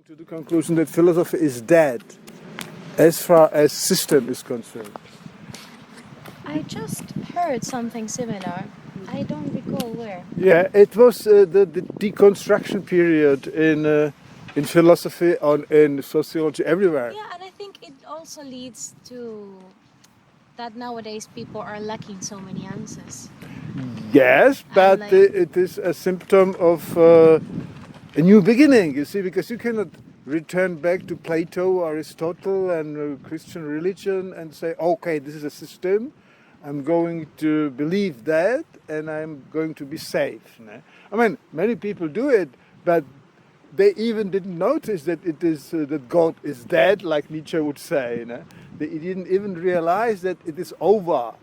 to the conclusion that philosophy is dead as far as system is concerned. I just heard something similar. I don't recall where. Yeah, it was the deconstruction period in philosophy, in sociology, everywhere. Yeah, and I think it also leads to that nowadays people are lacking so many answers. Yes, but like- it is a symptom of a new beginning, you see, because you cannot return back to Plato, Aristotle, and Christian religion and say, okay, this is a system, I'm going to believe that, and I'm going to be safe. I mean, many people do it, but they even didn't notice that it is that God is dead, like Nietzsche would say. They didn't even realize that it is over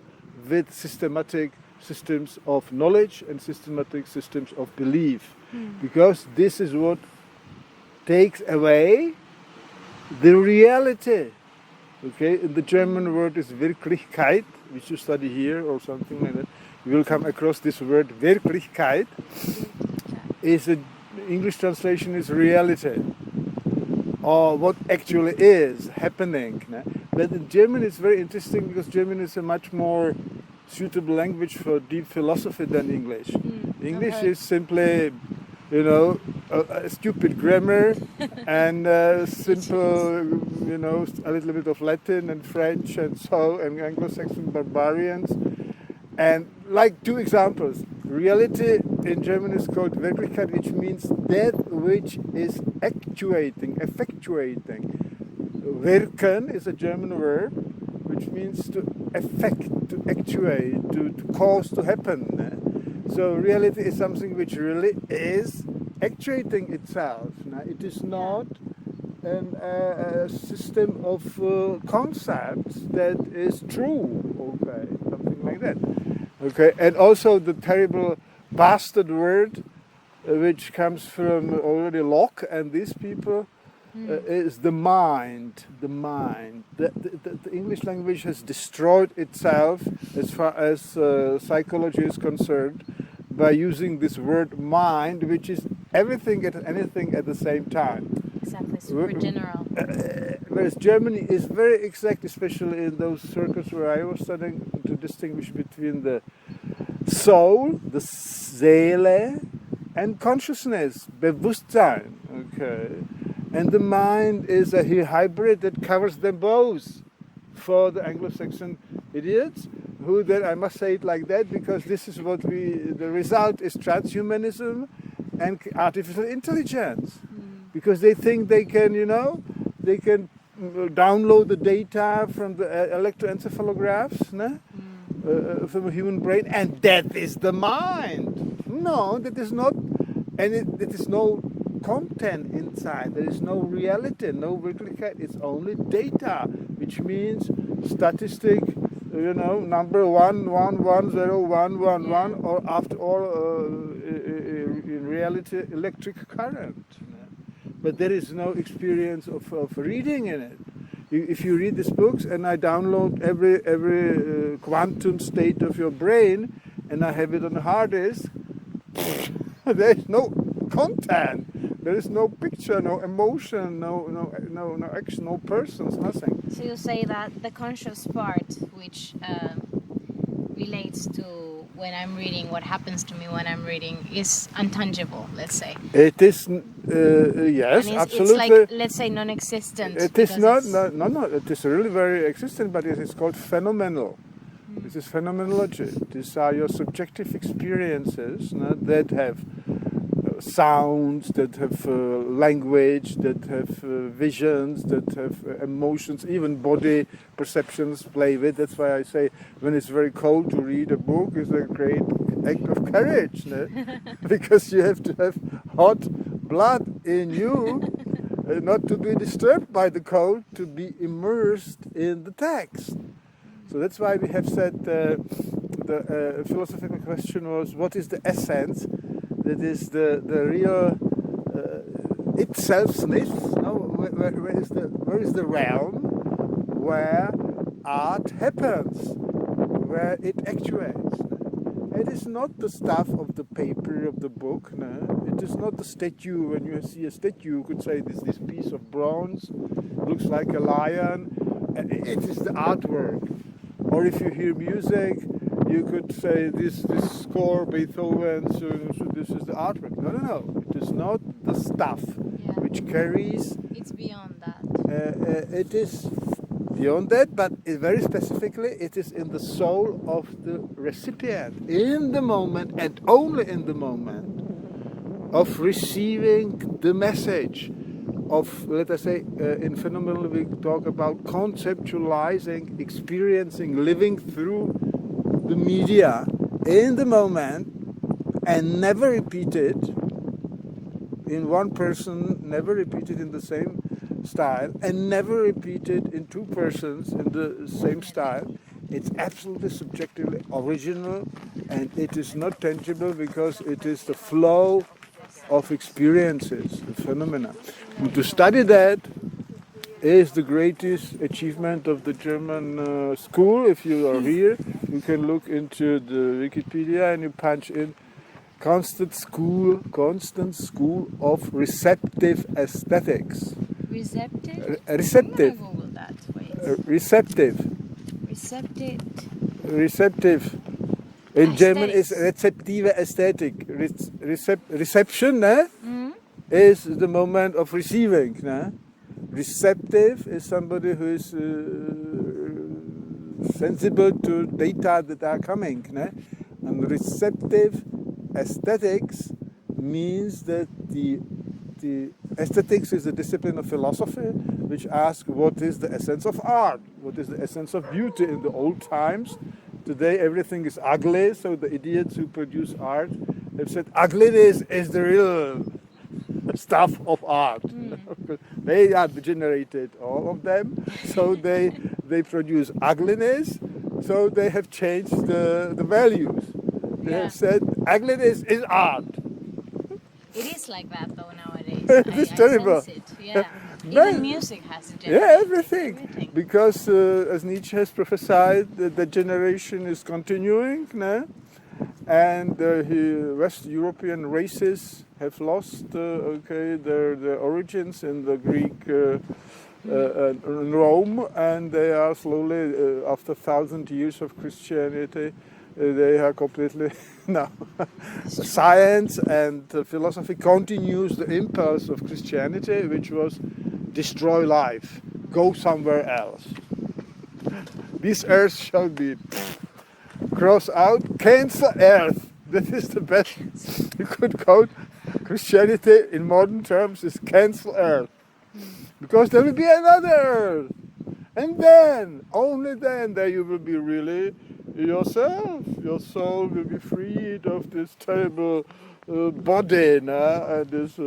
with systematic systems of knowledge and systematic systems of belief, because this is what takes away the reality. Okay, the German word is Wirklichkeit, which you study here or something like that. You will come across this word Wirklichkeit. Is a English translation is reality, or what actually is happening. But in German it's very interesting because German is a much more suitable language for deep philosophy than English. English is simply, a stupid grammar and simple, a little bit of Latin and French and so, and Anglo-Saxon barbarians. And like two examples, reality in German is called Wirklichkeit, which means that which is effectuating. Wirken is a German verb, which means to affect, to actuate, to cause to happen. So reality is something which really is actuating itself. It is not a system of concepts that is true, okay, something like that. Okay, and also the terrible bastard word, which comes from already Locke and these people, is the mind. The mind. The English language has destroyed itself as far as psychology is concerned by using this word mind, which is everything and anything at the same time. Exactly, super general. Whereas Germany is very exact, especially in those circles where I was studying, to distinguish between the soul, the Seele, and consciousness, Bewusstsein. Okay, and the mind is a hybrid that covers them both. For the Anglo-Saxon idiots, who then, I must say it like that because this is what the result is transhumanism and artificial intelligence. Because they think they can, they can download the data from the electroencephalographs from a human brain, and that is the mind. No, that is not, and there is no content inside. There is no reality, no Wirklichkeit. It's only data, which means statistic, number 1110111, or after all, in reality, electric current. But there is no experience of reading in it. If you read these books and I download every quantum state of your brain and I have it on a hard disk, there is no content. There is no picture, no emotion, no action, no persons, nothing. So you say that the conscious part, which relates to when I'm reading, what happens to me when I'm reading, is untangible, let's say. It is, yes, and absolutely. It's like, let's say, non-existent. It is not, no, it is really very existent, but it is called phenomenal. This is phenomenology. These are your subjective experiences that have sounds, that have language, that have visions, that have emotions, even body perceptions play with. That's why I say when it's very cold to read a book is a great act of courage, because you have to have hot blood in you not to be disturbed by the cold, to be immersed in the text. So that's why we have said the philosophical question was, what is the essence? That is the real itselfness. Where is the realm where art happens, where it actuates? It is not the stuff of the paper of the book. No? It is not the statue. When you see a statue, you could say this piece of bronze looks like a lion. It is the artwork. Or if you hear music, you could say this score, Beethoven, so this is the artwork. No. It is not the stuff which carries. It's beyond that. It is beyond that, but very specifically, it is in the soul of the recipient, in the moment and only in the moment of receiving the message of, let us say, in Phenomenology we talk about conceptualizing, experiencing, living through the media in the moment and never repeated in one person, never repeated in the same style, and never repeated in two persons in the same style. It's absolutely subjectively original, and it is not tangible because it is the flow of experiences, the phenomena. And to study that is the greatest achievement of the German school. If you are here, you can look into the Wikipedia and you punch in Constance School of Receptive Aesthetics. Receptive? Receptive. I'm gonna Google that. Wait. Receptive. Receptive. In German is Rezeptive Aesthetic. Reception is the moment of receiving. Receptive is somebody who is sensible to data that are coming. And receptive aesthetics means that the aesthetics is a discipline of philosophy which asks what is the essence of art, what is the essence of beauty in the old times. Today everything is ugly, so the idiots who produce art have said ugliness is the real stuff of art. They are degenerated, all of them, so they produce ugliness, so they have changed the values. They have said ugliness is art. It is like that though nowadays. It is terrible. I sense it. Yeah. Even music has a generation. Yeah, everything. Because as Nietzsche has prophesied, the generation is continuing, and West European races have lost their origins in the Greek in Rome, and they are slowly, after 1,000 years of Christianity, they are completely now. Science and philosophy continues the impulse of Christianity, which was destroy life, go somewhere else. This earth shall be cross out, cancel earth. That is the best you could quote. Christianity in modern terms is cancel earth, because there will be another earth, and then only then there you will be really yourself. Your soul will be freed of this terrible body, and this.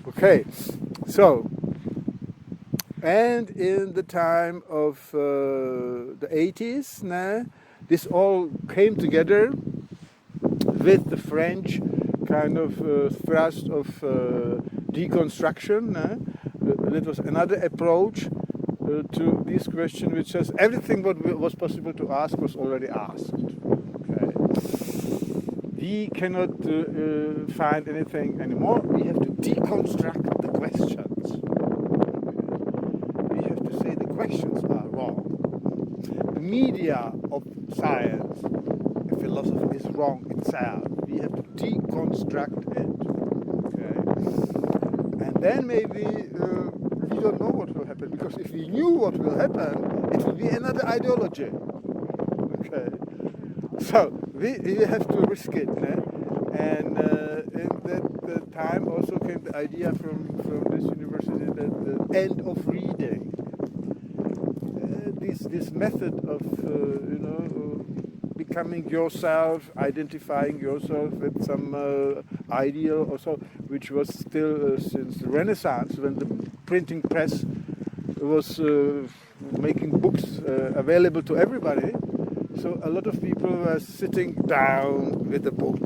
Okay, so, and in the time of the 80s, this all came together with the French kind of thrust of deconstruction. That was another approach to this question, which says everything what was possible to ask was already asked. Okay. We cannot find anything anymore. We have to deconstruct the questions. We have to say the questions are wrong. The media of science, philosophy, is wrong itself. We have to deconstruct it. Okay. And then maybe we don't know what will happen, because if we knew what will happen, it would be another ideology. Okay. So we have to risk it. And in that time also came the idea from this university that the end of reading. This method of becoming yourself, identifying yourself with some ideal or so, which was still since the Renaissance, when the printing press was making books available to everybody. So a lot of people were sitting down with a book,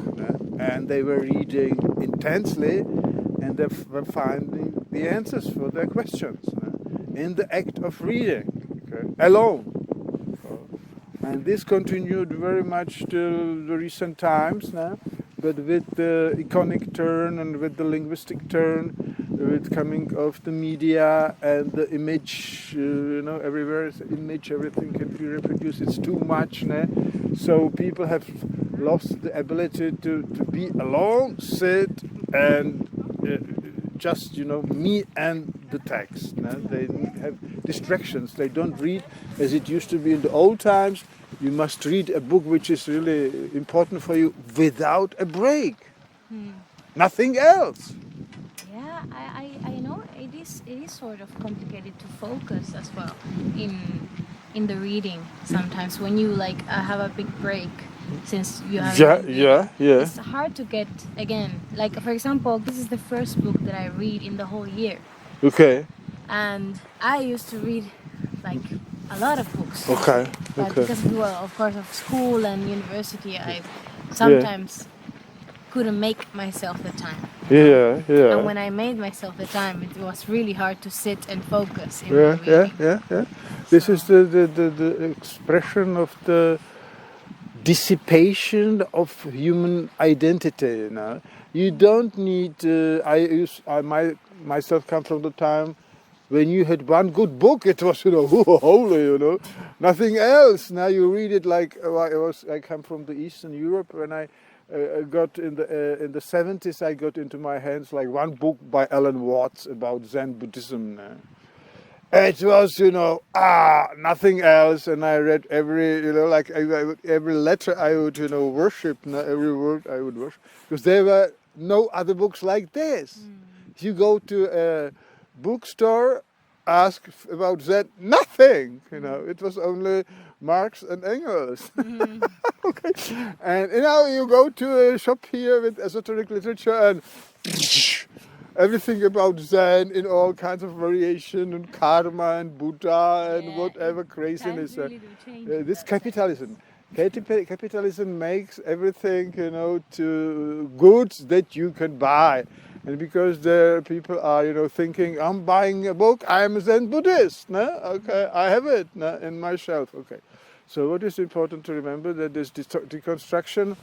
and they were reading intensely, and they were finding the answers for their questions in the act of reading, alone. And this continued very much till the recent times. but with the iconic turn and with the linguistic turn, with coming of the media and the image, everywhere is image, everything can be reproduced, it's too much, né? So people have lost the ability to be alone, sit and just, me and the text. No? They have distractions. They don't read as it used to be in the old times. You must read a book which is really important for you without a break. Nothing else. Yeah, I know it is sort of complicated to focus as well in the reading sometimes when you have a big break since you have Yeah. It's hard to get again. Like for example, this is the first book that I read in the whole year. Okay. And I used to read like a lot of books. Okay. But because of course of school and university, I sometimes couldn't make myself the time. Yeah. And when I made myself the time, it was really hard to sit and focus in my reading. Yeah. This is the expression of the dissipation of human identity. You don't need. I myself come from the time when you had one good book. It was holy, nothing else. Now you read it like I come from the Eastern Europe. When I got in the 70s, I got into my hands like one book by Alan Watts about Zen Buddhism. It was, nothing else, and I read every, every letter I would, worship, every word I would worship, because there were no other books like this. If you go to a bookstore, ask about Zen, nothing, it was only Marx and Engels. Okay, and you go to a shop here with esoteric literature and everything about Zen in all kinds of variation and karma and Buddha and whatever craziness. Really This capitalism. Capitalism makes everything, to goods that you can buy. And because the people are, thinking, I'm buying a book, I'm a Zen Buddhist. No? Okay, I have it in my shelf. Okay. So what is important to remember that this deconstruction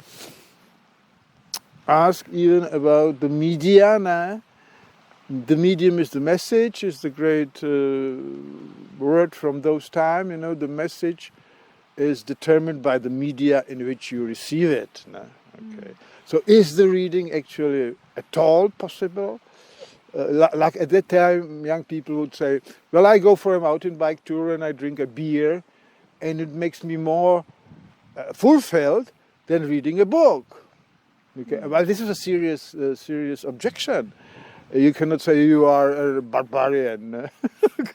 asks even about the media. No? The medium is the message, is the great word from those times. The message is determined by the media in which you receive it. No? Okay. So is the reading actually at all possible? Like at that time, young people would say, well, I go for a mountain bike tour and I drink a beer and it makes me more fulfilled than reading a book. Okay. Well, this is a serious objection. You cannot say you are a barbarian.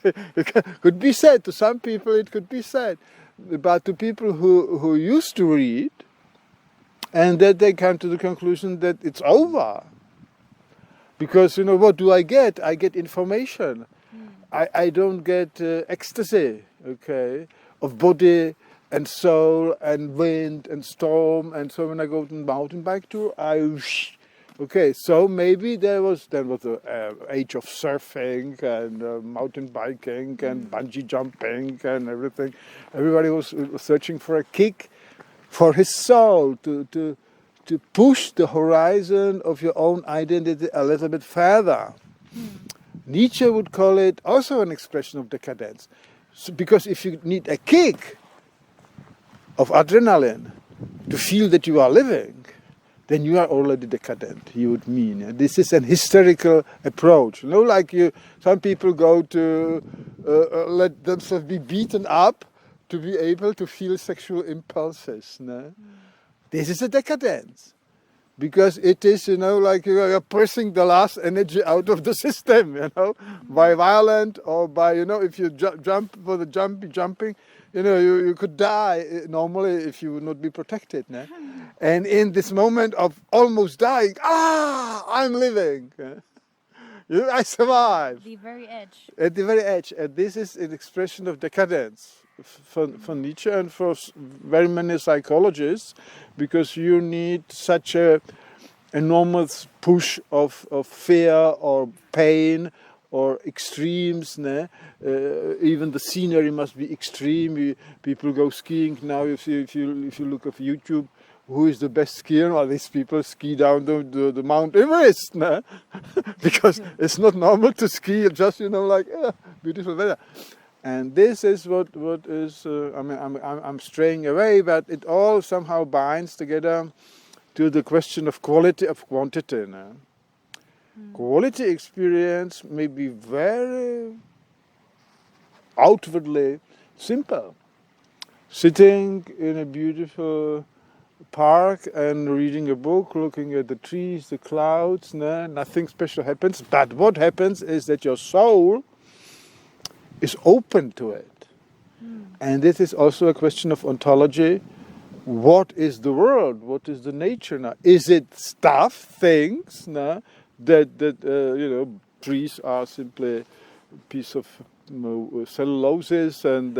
It could be said to some people, it could be said. But to people who used to read, and that they come to the conclusion that it's over. Because, what do I get? I get information. I don't get ecstasy, okay, of body and soul and wind and storm. And so when I go to a mountain bike tour, okay, so maybe there was the age of surfing and mountain biking and bungee jumping and everything. Everybody was searching for a kick for his soul to push the horizon of your own identity a little bit further. Nietzsche would call it also an expression of decadence. So, because if you need a kick of adrenaline to feel that you are living, then you are already decadent, he would mean. This is an hysterical approach. Some people go to let themselves be beaten up to be able to feel sexual impulses. No? This is a decadence. Because it is, like you're pressing the last energy out of the system, by violent or by, if you jump for the jumping, you could die normally if you would not be protected. No? And in this moment of almost dying, I'm living. I survived. At the very edge. At the very edge. And this is an expression of decadence for Nietzsche and for very many psychologists, because you need such a enormous push of fear or pain or extremes. Even the scenery must be extreme. People go skiing now. If you look at YouTube, who is the best skier? Well, these people ski down the Mount Everest, nah? Because it's not normal to ski just, like beautiful weather. And this is what is, I'm straying away, but it all somehow binds together to the question of quality of quantity. Nah? Quality experience may be very outwardly simple. Sitting in a beautiful park and reading a book, looking at the trees, the clouds, nothing special happens. But what happens is that your soul is open to it. And this is also a question of ontology. What is the world? What is the nature now? Is it stuff, things, that trees are simply a piece of celluloses and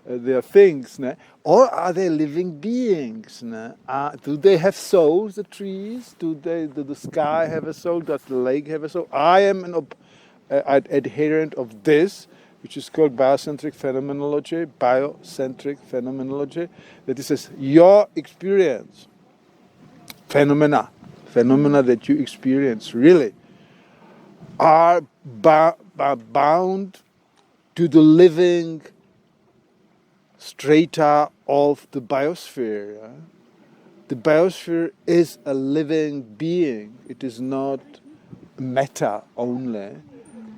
they are things, or are they living beings? Do they have souls, the trees? Do the sky have a soul? Does the lake have a soul? I am an adherent of this, which is called biocentric phenomenology, that is your experience, phenomena that you experience really are bound to the living strata of the biosphere. Yeah? The biosphere is a living being. It is not matter only.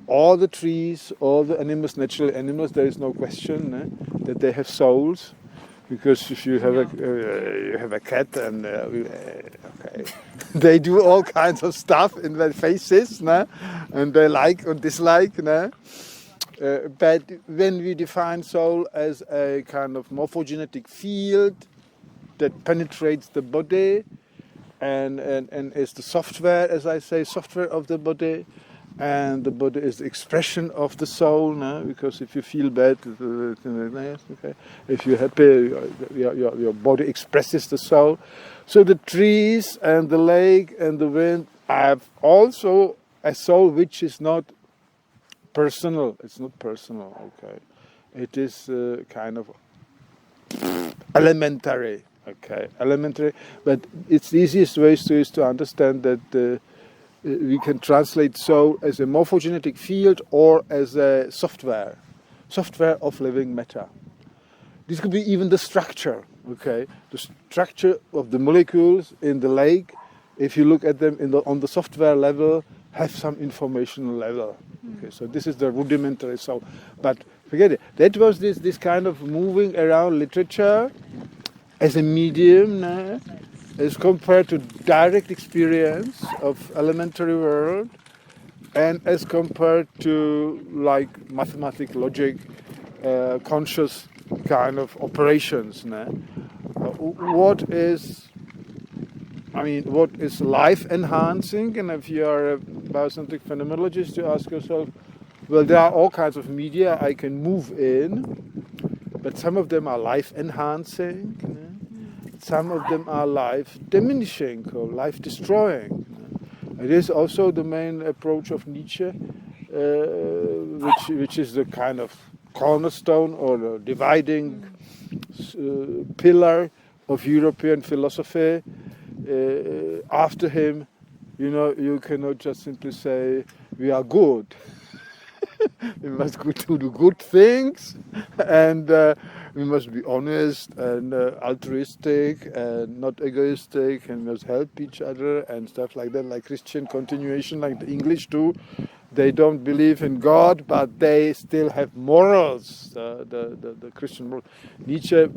All the trees, all the animals, natural animals, there is no question that they have souls. Because if you have a cat and they do all kinds of stuff in their faces, and they like or dislike. But when we define soul as a kind of morphogenetic field that penetrates the body and is the software, as I say, software of the body, and the body is the expression of the soul, because if you feel bad, if you're happy, your body expresses the soul. So the trees and the lake and the wind have also a soul which is not personal. It's not personal, okay. It is kind of elementary, okay. Elementary, but it's the easiest way is to understand that we can translate soul as a morphogenetic field or as a software of living matter. This could be even the structure, okay? The structure of the molecules in the lake, if you look at them on the software level, have some informational level. Okay, so this is the rudimentary soul. But forget it. That was this kind of moving around literature as a medium, as compared to direct experience of elementary world, and as compared to like mathematical logic, conscious kind of operations. What is life enhancing? And if you are a biocentric phenomenologist, you ask yourself, well, there are all kinds of media I can move in, but some of them are life enhancing. Some of them are life diminishing or life destroying. It is also the main approach of Nietzsche, which is the kind of cornerstone or the dividing pillar of European philosophy. After him, you cannot just simply say we are good. We must do the good things, and we must be honest and altruistic and not egoistic, and must help each other and stuff like that, like Christian continuation, like the English do. They don't believe in God, but they still have morals, the Christian morals. Nietzsche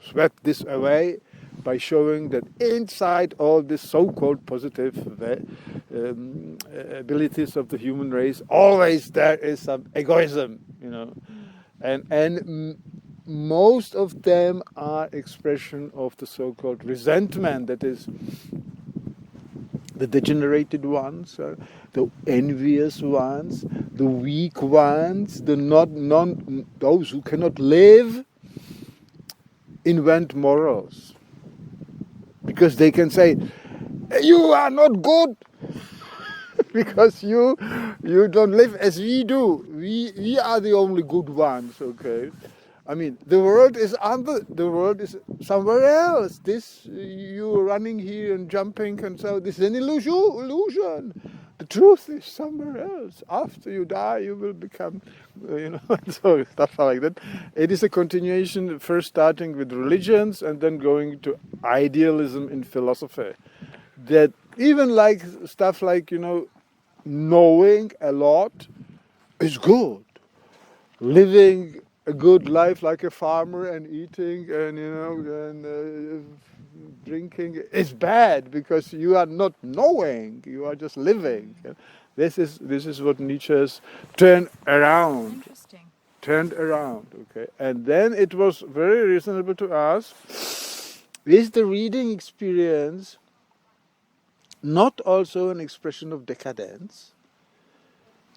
swept this away by showing that inside all this so-called positive abilities of the human race, always there is some egoism, and most of them are expression of the so-called resentment, that is the degenerated ones, the envious ones, the weak ones, those who cannot live, invent morals. Because they can say, you are not good, because you don't live as we do. We are the only good ones, okay? I mean, the world is somewhere else. This you running here and jumping and so this is an illusion. The truth is somewhere else. After you die, you will become, so stuff like that. It is a continuation, first starting with religions and then going to idealism in philosophy. That even like stuff like knowing a lot is good. Living a good life like a farmer and eating and drinking is bad because you are not knowing, you are just living. This is what Nietzsche has turned around. Interesting. Turned around, okay. And then it was very reasonable to ask, is the reading experience not also an expression of decadence?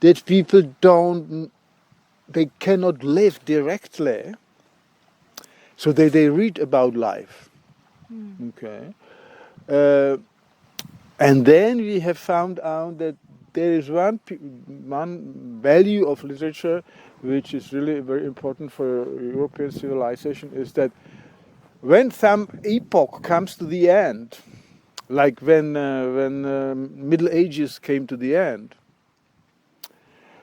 That people they cannot live directly, so they read about life. Okay. And then we have found out that there is one value of literature which is really very important for European civilization, is that when some epoch comes to the end, like when Middle Ages came to the end,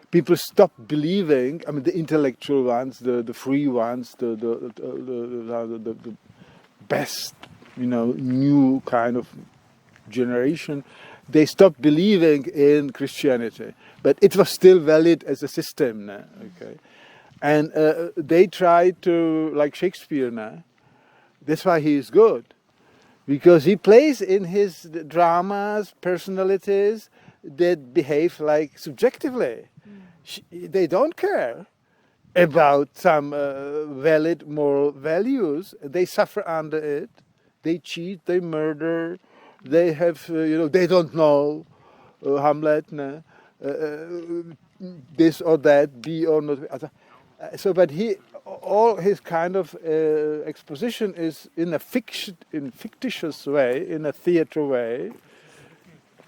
people stop believing. I mean, the intellectual ones, the free ones, the best, new kind of generation, they stopped believing in Christianity, but it was still valid as a system. Okay, and they tried to, like Shakespeare. That's why he is good, because he plays in his dramas personalities that behave like subjectively. They don't care about some valid moral values. They suffer under it. They cheat, they murder, they have, they don't know, Hamlet, this or that, be or not. So, but all his kind of exposition is in a fictitious way, in a theater way,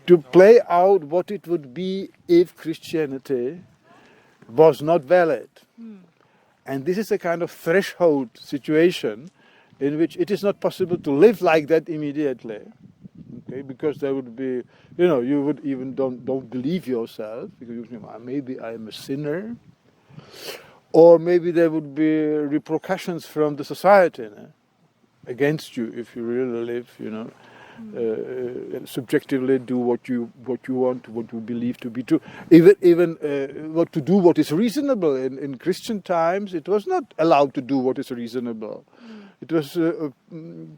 to play out what it would be if Christianity was not valid. And this is a kind of threshold situation in which it is not possible to live like that immediately. Okay, because there would be, you would even don't believe yourself, because you think, maybe I am a sinner, or maybe there would be repercussions from the society against you if you really live, subjectively do what you want, what you believe to be true. Even what to do what is reasonable. In Christian times, it was not allowed to do what is reasonable. It was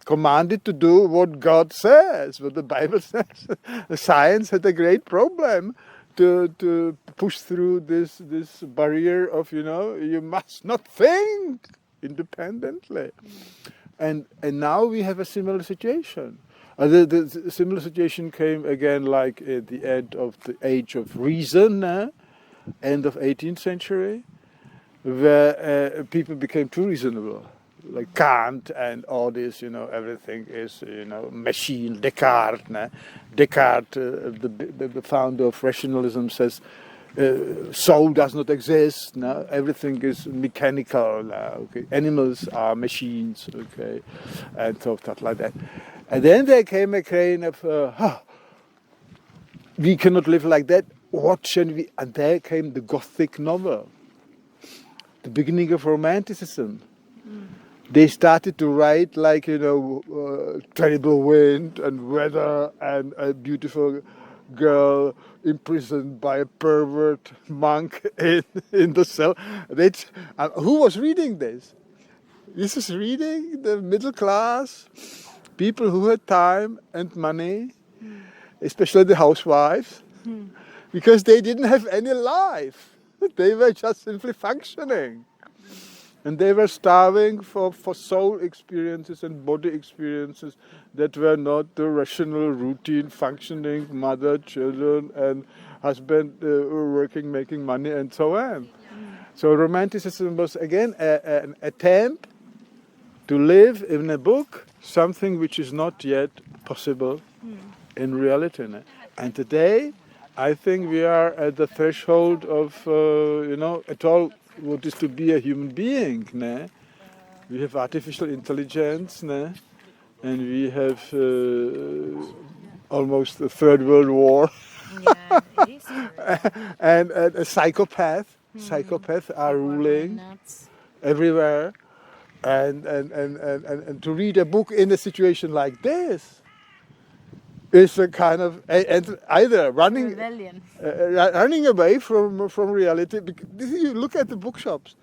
commanded to do what God says, what the Bible says. Science had a great problem to push through this barrier of, you must not think independently. And now we have a similar situation. The similar situation came again like at the end of the age of reason, end of 18th century, where people became too reasonable. Like Kant and all this, everything is, machine, Descartes. Descartes, the founder of rationalism, says soul does not exist. Everything is mechanical. Okay, animals are machines. Okay, and so stuff like that. And then there came a kind of, we cannot live like that. What shall we? And there came the Gothic novel, the beginning of Romanticism. They started to write like, terrible wind and weather and a beautiful girl imprisoned by a pervert monk in the cell. Who was reading this? This is reading the middle class, people who had time and money, especially the housewives, because they didn't have any life. They were just simply functioning. And they were starving for soul experiences and body experiences that were not the rational, routine, functioning mother, children, and husband working, making money, and so on. So Romanticism was again an attempt to live in a book something which is not yet possible in reality. And today, I think we are at the threshold of, at all, what is to be a human being. We have artificial intelligence, no? And we have almost the Third World War. Yeah, it is true. And a psychopath. Psychopaths are People are going ruling nuts. everywhere. And to read a book in a situation like this is a kind of and either Rebellion. running away from reality. Because if you look at the bookshops,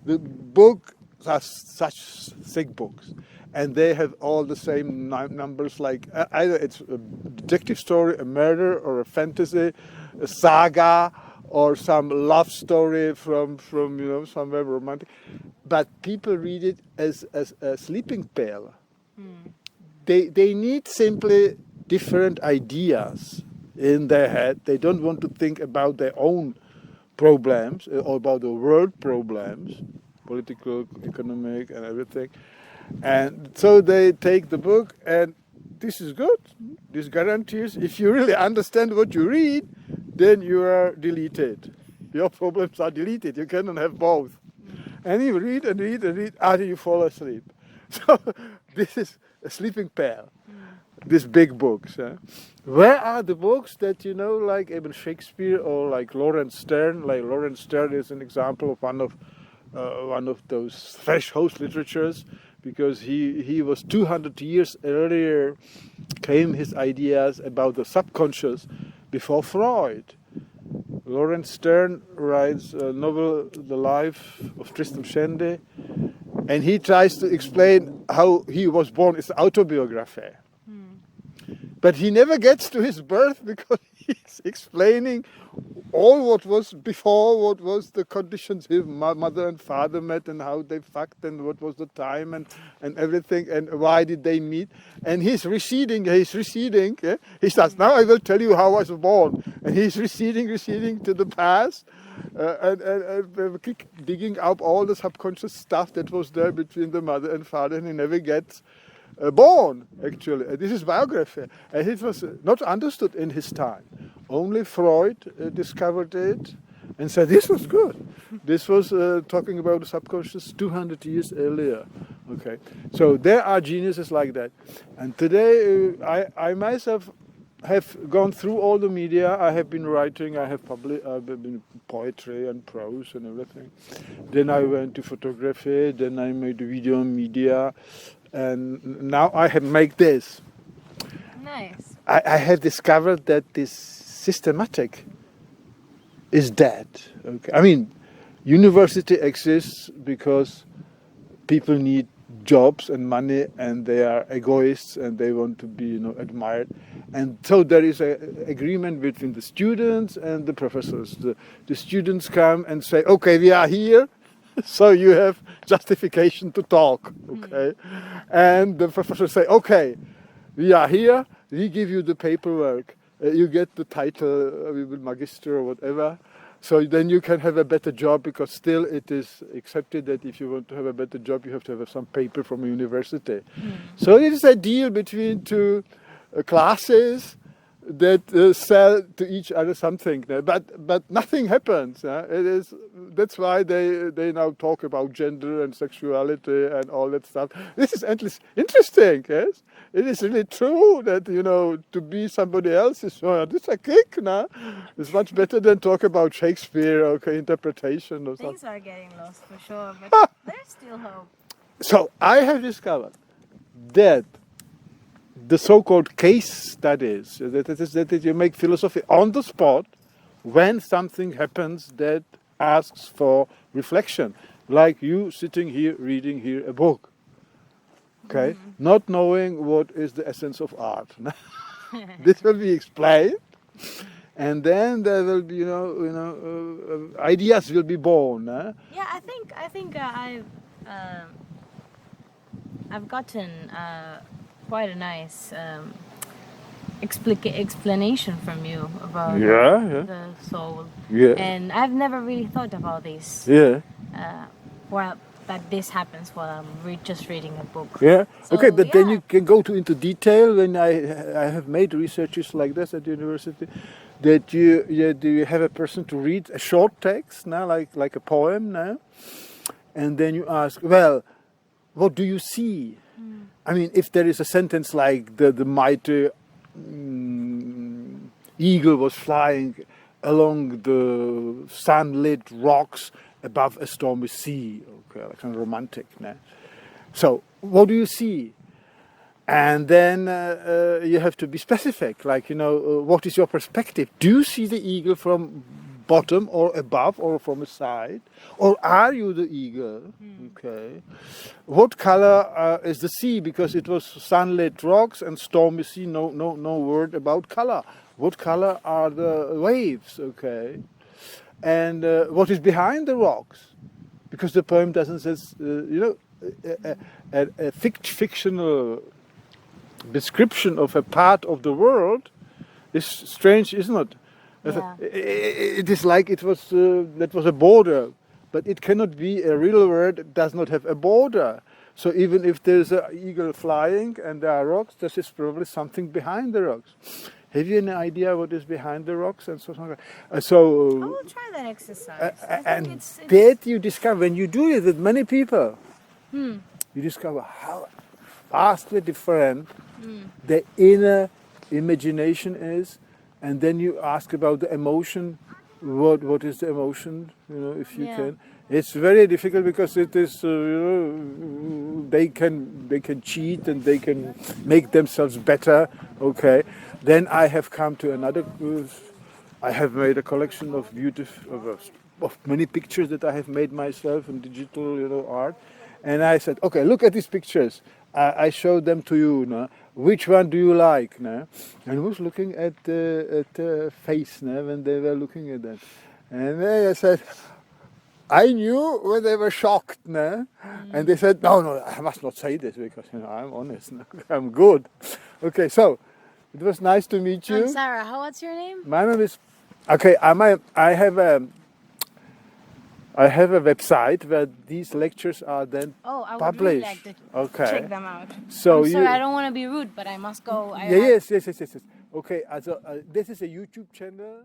the books are such thick books, and they have all the same numbers. Like either it's a detective story, a murder, or a fantasy, a saga, or some love story from somewhere romantic. But people read it as a sleeping pill. They need simply different ideas in their head. They don't want to think about their own problems or about the world problems, political, economic, and everything. And so they take the book, and this is good. This guarantees if you really understand what you read, then you are deleted. Your problems are deleted. You cannot have both. And you read and read and read until you fall asleep. So this is a sleeping pill. These big books. Where are the books that like even Shakespeare or like Lawrence Stern? Like Lawrence Stern is an example of one of those threshold literatures, because he was 200 years earlier came his ideas about the subconscious before Freud. Lawrence Stern writes a novel, The Life of Tristram Shandy, and he tries to explain how he was born. It's autobiography. But he never gets to his birth because he's explaining all what was before, what was the conditions his mother and father met and how they fucked and what was the time and everything and why did they meet. And he's receding. He says, now I will tell you how I was born. And he's receding to the past and digging up all the subconscious stuff that was there between the mother and father, and he never gets born, actually. This is biography. And it was not understood in his time. Only Freud discovered it and said this was good. This was talking about the subconscious 200 years earlier. Okay, so there are geniuses like that. And today I myself have gone through all the media. I have been writing, I've been poetry and prose and everything. Then I went to photography, then I made video media. And now I have made this. Nice. I have discovered that this systematic is dead. Okay, I mean, university exists because people need jobs and money, and they are egoists and they want to be, admired. And so there is an agreement between the students and the professors. The students come and say, "Okay, we are here." So you have justification to talk, okay? And the professors say, okay, we are here, we give you the paperwork, you get the title, we will magister or whatever, so then you can have a better job, because still it is accepted that if you want to have a better job, you have to have some paper from a university. So it is a deal between two classes that sell to each other something, but nothing happens. That's why they now talk about gender and sexuality and all that stuff. This is endless interesting. Yes, it is really true that to be somebody else is this is a kick. It's much better than talk about Shakespeare or interpretation or something. Things are getting lost for sure, but there's still hope. So I have discovered that the so-called case studies, that you make philosophy on the spot when something happens that asks for reflection, like you sitting here reading here a book, okay, not knowing what is the essence of art. This will be explained, and then there will be, ideas will be born. Yeah, I think I've gotten quite a nice explanation from you about the soul. Yeah. And I've never really thought about this. Yeah. That this happens while I'm just reading a book. Yeah. So, okay, but then you can go into detail. When I have made researches like this at the university, that you have a person to read a short text like a poem and then you ask, well, what do you see? I mean, if there is a sentence like the mighty eagle was flying along the sunlit rocks above a stormy sea, okay, like kind of romantic. Né? So, what do you see? And then you have to be specific, like, what is your perspective? Do you see the eagle from bottom or above or from a side? Or are you the eagle? Okay. What color is the sea? Because it was sunlit rocks and stormy sea, no word about color. What color are the waves? Okay. And what is behind the rocks? Because the poem doesn't say, a fictional description of a part of the world is strange, isn't it? Yeah. It is like that was a border, but it cannot be a real word that does not have a border. So even if there's an eagle flying and there are rocks, there is probably something behind the rocks. Have you any idea what is behind the rocks and so on? I will try that exercise. And that you discover when you do it with many people, you discover how vastly different the inner imagination is, and then you ask about the emotion. What is the emotion? If you can. It's very difficult because it is. They can cheat and they can make themselves better. Okay. Then I have come to another. I have made a collection of of many pictures that I have made myself in digital, art. And I said, okay, look at these pictures. I showed them to you. No? Which one do you like? No? And who's looking at the face when they were looking at that? And I said, I knew when they were shocked. No? And they said, no, I must not say this because I'm honest. No? I'm good. Okay, so it was nice to meet you. I'm Sarah. What's your name? My name is. Okay, I have a website where these lectures are then I would published. really like to check them out. So I'm sorry, I don't want to be rude, but I must go. Yes. Okay, this is a YouTube channel.